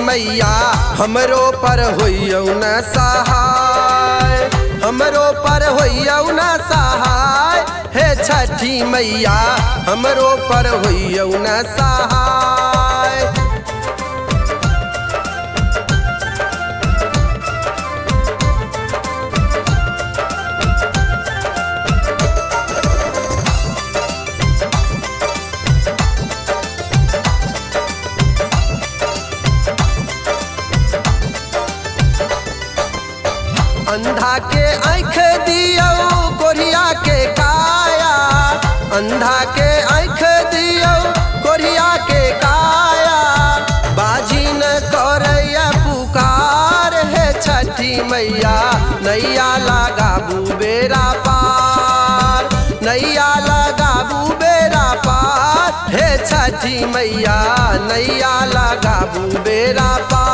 मैया हमरो पर होइयौ न सहाय, हमरो पर होइयौ न सहाय। हे छठी मैया हमरो पर होइयौ न सहाय। अंधा के आँख दियो कोढ़िया के काया, अंधा के आँख दियो कोढ़िया के काया। बाजी न करैया पुकार हे छठी मैया नैया लगाबू बेरा पार, नैया लगाबू बेरा पार। हे छठी मैया नैया लगाबू बेरा पार।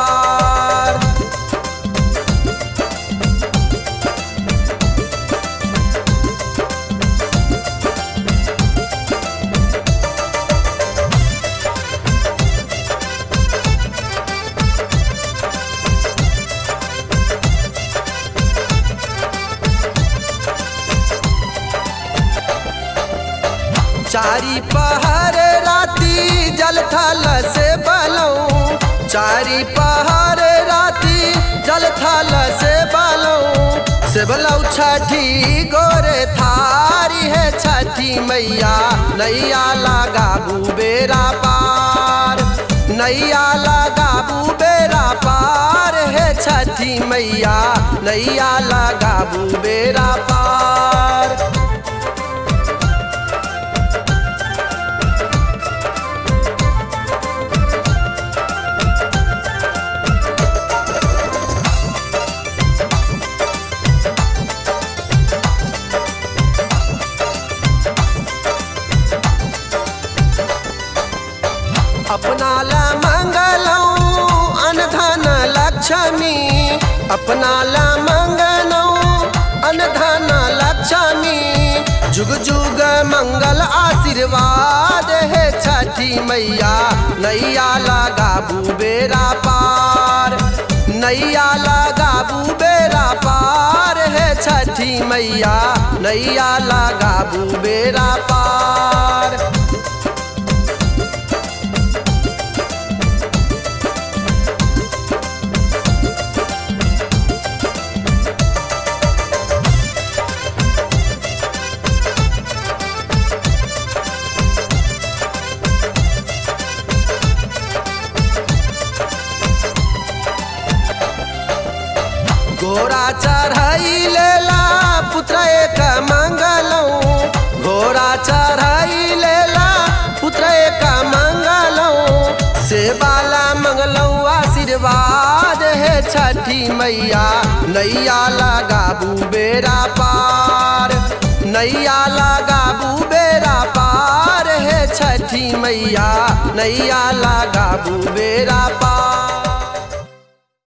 चारी पहर राती जल थल से बलऊं, चारी पहर राती जल थल से बलऊं। से बलऊ छठी गोरे थारी है छठी मैया नैया लगाबू बेरा पार, नैया लगाबू बेरा पार। है छठी मैया नैया लगाबू बेरा पार। अपना ला मंगलऊ अनधन लक्ष्मी, अपना ला मंगलऊ अनधन लक्ष्मी। जुग जुग मंगल आशीर्वाद है छठी मैया नैया लगाबू बेरा पार, नैया लगाबू बेरा पार। है छठी मैया नैया लगाबू बेरा पार। घोड़ा चढ़ाई लेला पुत्र एक मंगलऊ, घोड़ा चढ़ाई लेला पुत्र एक मंगलऊ। से बाला मंगलऊ आशीर्वाद है छठी मैया नैया लगाबू बेरा पार, नैया लगाबू बेरा पार। है छठी मैया नैया लगाबू बेरा पार।